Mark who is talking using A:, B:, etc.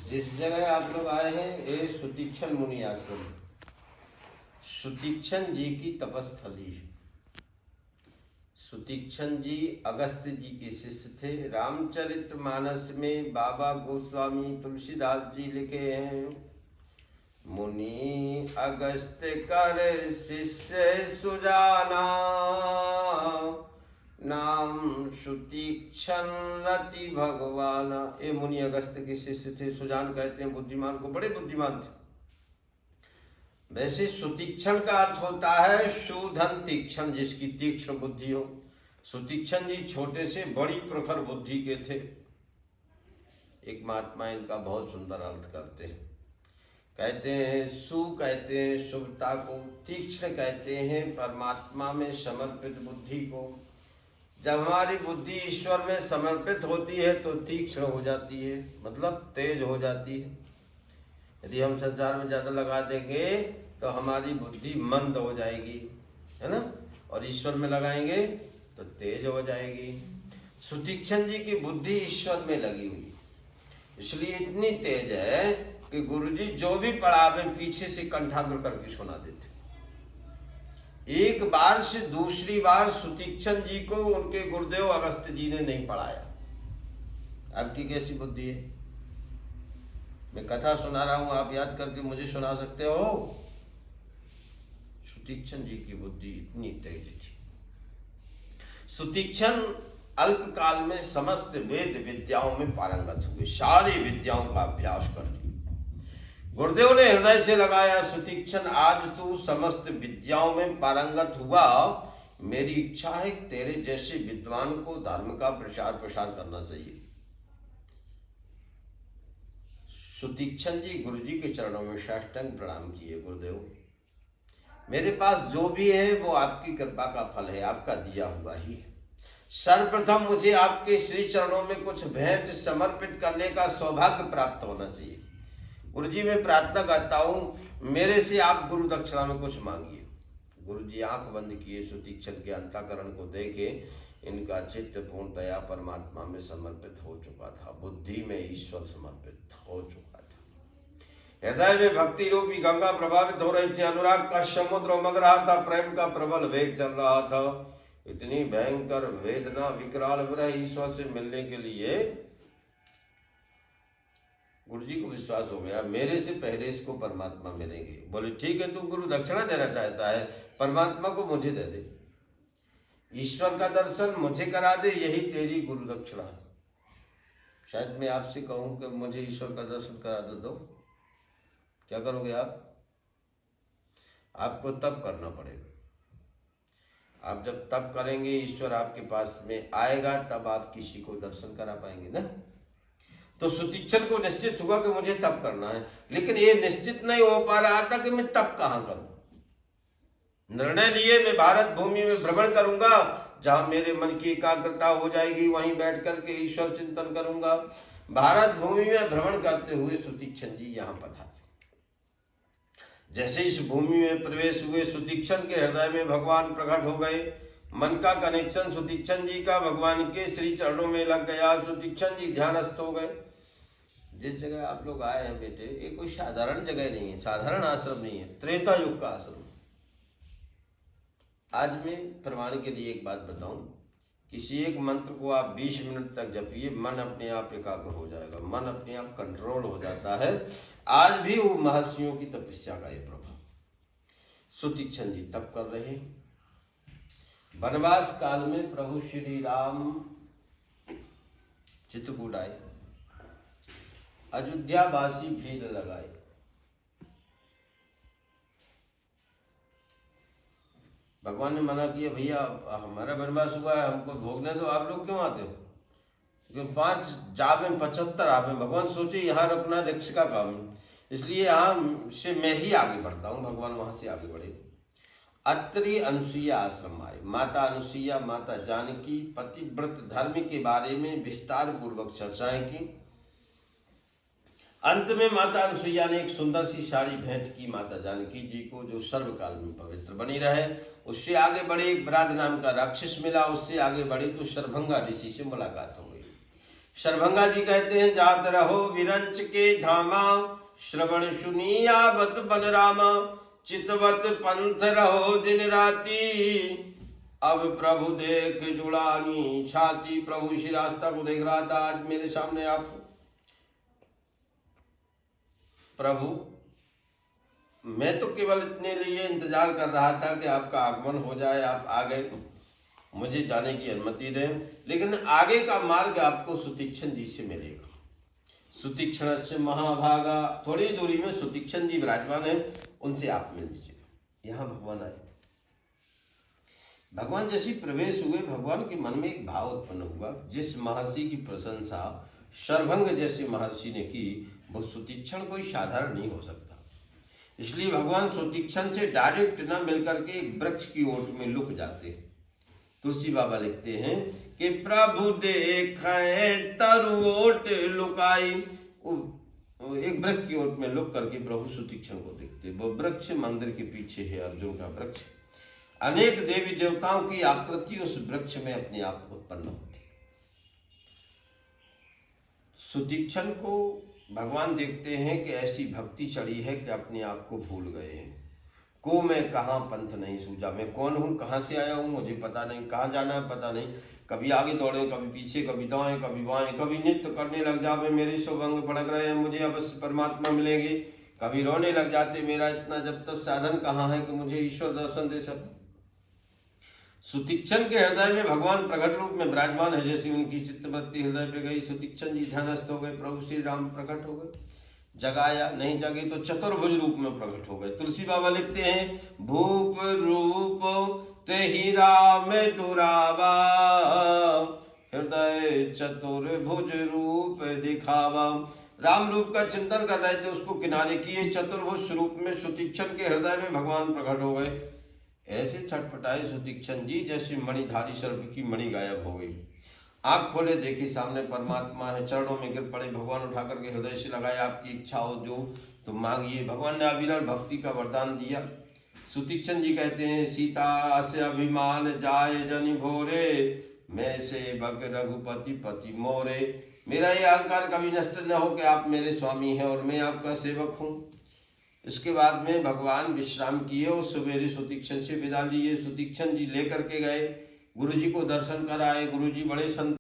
A: जिस जगह आप लोग आए हैं ये सुतीक्षण मुनि आश्रम, सुतीक्षण जी की तपस्थली है। सुतीक्षण जी अगस्त्य जी के शिष्य थे। रामचरितमानस में बाबा गोस्वामी तुलसीदास जी लिखे हैं, मुनि अगस्त्य कर शिष्य सुजाना, नाम सुतीक्षण रति भगवान। ये मुनि अगस्त्य के शिष्य थे। सुजान कहते हैं बुद्धिमान को, बड़े बुद्धिमान थे। वैसे सुतीक्षण का अर्थ होता है सुधन तीक्षण, जिसकी तीक्ष्ण बुद्धि हो। सुतीक्षण जी छोटे से बड़ी प्रखर बुद्धि के थे। एक महात्मा इनका बहुत सुंदर अर्थ करते हैं, कहते हैं सु कहते हैं शुभता को, तीक्ष्ण कहते हैं परमात्मा में समर्पित बुद्धि को। जब हमारी बुद्धि ईश्वर में समर्पित होती है तो तीक्ष्ण हो जाती है, मतलब तेज हो जाती है। यदि हम संसार में ज़्यादा लगा देंगे तो हमारी बुद्धि मंद हो जाएगी, है ना, और ईश्वर में लगाएंगे तो तेज हो जाएगी। सुतीक्षण जी की बुद्धि ईश्वर में लगी हुई, इसलिए इतनी तेज है कि गुरुजी जो भी पढ़ावे पीछे से कंठाग्र करके सुना देते। एक बार से दूसरी बार सुतीक्षण जी को उनके गुरुदेव अगस्त्य जी ने नहीं पढ़ाया। आपकी कैसी बुद्धि है? मैं कथा सुना रहा हूं, आप याद करके मुझे सुना सकते हो? सुतीक्षण जी की बुद्धि इतनी तेज थी। सुतीक्षण अल्पकाल में समस्त वेद विद्याओं में पारंगत हुए, सारी विद्याओं का अभ्यास कर लिया। गुरुदेव ने हृदय से लगाया, सुतीक्षण आज तू समस्त विद्याओं में पारंगत हुआ, मेरी इच्छा है तेरे जैसे विद्वान को धर्म का प्रचार प्रसार करना चाहिए। सुतीक्षण जी गुरु जी के चरणों में साष्टांग प्रणाम किए। गुरुदेव, मेरे पास जो भी है वो आपकी कृपा का फल है, आपका दिया हुआ ही है। सर्वप्रथम मुझे आपके श्री चरणों में कुछ भेंट समर्पित करने का सौभाग्य प्राप्त होना चाहिए। गुरु जी मैं प्रार्थना करता हूँ, मेरे से आप गुरु दक्षिणा में कुछ मांगिए। गुरु जी आंख बंद किए, सुतीक्षण के अंतःकरण को देखे, इनका चित्त पूर्णतया परमात्मा में समर्पित हो चुका था, बुद्धि में ईश्वर समर्पित हो चुका था। हृदय में भक्ति रूपी गंगा प्रभावित हो रही थी, अनुराग का समुद्र उमग रहा था, प्रेम का प्रबल वेग चल रहा था। इतनी भयंकर वेदना विकराल विरह ईश्वर से मिलने के लिए गुरु जी को विश्वास हो गया, मेरे से पहले इसको परमात्मा मिलेंगे। बोले ठीक है, तू गुरु दक्षिणा देना चाहता है, परमात्मा को मुझे दे दे, ईश्वर का दर्शन मुझे करा दे, यही तेरी गुरु दक्षिणा है। शायद मैं आपसे कहूं कि मुझे ईश्वर का दर्शन करा दो, क्या करोगे आप? आपको तप करना पड़ेगा। आप जब तप करेंगे ईश्वर आपके पास में आएगा, तब आप किसी को दर्शन करा पाएंगे ना। तो सुतीक्षण को निश्चित हुआ कि मुझे तप करना है, लेकिन ये निश्चित नहीं हो पा रहा था कि मैं तप कहाँ करूं। निर्णय लिए मैं भारत भूमि में भ्रमण करूंगा, जहां मेरे मन की एकाग्रता हो जाएगी वहीं बैठ करके ईश्वर चिंतन करूंगा। भारत भूमि में भ्रमण करते हुए सुतीक्षण जी यहाँ पधारे। जैसे इस भूमि में प्रवेश हुए, सुतीक्षण के हृदय में भगवान प्रकट हो गए। मन का कनेक्शन सुतीक्षण जी का भगवान के श्री चरणों में लग गया। सुतीक्षण जी ध्यानस्थ हो गए। जिस जगह आप लोग आए हैं बेटे, ये कोई साधारण जगह नहीं है, साधारण आश्रम नहीं है, त्रेता युग का आश्रम। आज मैं प्रमाण के लिए एक बात बताऊं, किसी एक मंत्र को आप 20 मिनट तक जपिए, मन अपने आप एकाग्र हो जाएगा, मन अपने आप कंट्रोल हो जाता है। आज भी वो महर्षियों की तपस्या का ये प्रभाव। सुतीक्षण जी तप कर रहे हैं। वनवास काल में प्रभु श्री राम चित्रकूट आए, अयोध्यावासी भीड़ लगाए। भगवान ने मना किया, भैया हमारा वनवास हुआ है, हमको भोगने दो, आप लोग क्यों आते हो? क्योंकि 5 जावे 75 आवे। भगवान सोचे यहाँ रुकना रिक्स का काम है, इसलिए यहाँ से मैं ही आगे बढ़ता हूँ। भगवान वहां से आगे बढ़े। अत्रि अनुसुईया आश्रम आए। माता अनुसुईया, माता जानकी पतिव्रत धर्म के बारे में विस्तार पूर्वक चर्चाएं की। अंत में माता अनुसुईया ने एक सुंदर सी साड़ी भेंट की माता जानकी जी को, जो सर्वकाल में पवित्र बनी रहे। उससे आगे बढ़े, एक ब्राद नाम का राक्षस मिला। उससे आगे बढ़े तो शरभंगा ऋषि से मुलाकात हो गई। शरभंगा जी कहते हैं, जात रहो विरंच के धामा, श्रवण सुनियावत बन रामा, चितवत पंथ रहो दिन राती, अब प्रभु देख जुड़ानी छाती। प्रभु इसी रास्ता को देख रहा था, आज मेरे सामने आप प्रभु, मैं तो केवल इतने लिए इंतजार कर रहा था कि आपका आगमन हो जाए, आप आ गए, मुझे जाने की अनुमति दें। लेकिन आगे का मार्ग आपको सुतीक्षण जी से मिलेगा। सुतीक्षण से महाभागा, थोड़ी दूरी में सुतीक्षण जी विराजमान है, उनसे आप मिल लीजिएगा। यहाँ भगवान आए, भगवान जैसी प्रवेश हुए, भगवान के मन में एक भाव उत्पन्न हुआ। जिस महर्षि की प्रशंसा शरभंग जैसे महर्षि ने की, वो सुतीक्षण कोई साधारण नहीं हो सकता। इसलिए भगवान सुतीक्षण से डायरेक्ट न मिलकर के एक वृक्ष की ओट में लुक जाते हैं। तुलसी बाबा लिखते हैं कि प्रभु देखें तरुओट लुकाई, एक वृक्ष की ओट में लुक करके प्रभु सुतीक्षण को देखते। वो वृक्ष मंदिर के पीछे है, अर्जुन का वृक्ष। अनेक देवी देवताओं की आकृति उस वृक्ष में अपने आप उत्पन्न होती। सुतीक्षण को भगवान देखते हैं कि ऐसी भक्ति चढ़ी है कि अपने आप को भूल गए हैं। को मैं कहाँ पंथ नहीं सूझा, मैं कौन हूँ, कहाँ से आया हूँ, मुझे पता नहीं, कहाँ जाना है पता नहीं। कभी आगे दौड़े, कभी पीछे, कभी दाएं, कभी बाएं, कभी नृत्य करने लग जावे, मेरे शुभ अंग भड़क रहे हैं, मुझे अवश्य परमात्मा मिलेंगे। कभी रोने लग जाते, मेरा इतना जब तक साधन कहाँ है कि मुझे ईश्वर दर्शन दे सकूं। सुतीक्षण के हृदय में भगवान प्रकट रूप में विराजमान है। जैसी उनकी चित्तवृत्ति हृदय पे गई, सुतीक्षण जी ध्यानस्थ हो गए, प्रभु श्री राम प्रकट हो गए। जगाया, नहीं जगे तो चतुर्भुज रूप में प्रकट हो गए। तुलसी बाबा लिखते हैं, भूप रूप तेहि राम दुरावा, हृदय चतुर्भुज रूप दिखावा। राम रूप का चिंतन कर रहे थे, उसको किनारे किए, चतुर्भुज रूप में सुतीक्षण के हृदय में भगवान प्रकट हो गए। ऐसे छटपटाए सुतीक्षण जी जैसे मणिधारी सर्प की मणि गायब हो गई। आँख खोले, देखे सामने परमात्मा है, चरणों में गिर पड़े, भगवान उठा करके हृदय से लगाए, आपकी इच्छा हो जो तो मांगिए। भगवान ने अविरल भक्ति का वरदान दिया। सुतीक्षण जी कहते हैं, सीता से अभिमान जाए जनि भोरे, मैं सेवक रघुपति पति मोरे। मेरा ये अहंकार कभी नष्ट न हो कि आप मेरे स्वामी हैं और मैं आपका सेवक हूँ। इसके बाद में भगवान विश्राम किए और सवेरे सुतीक्षण से विदा लिए। सुतीक्षण जी लेकर के गए, गुरु जी को दर्शन कराए। गुरु जी बड़े संत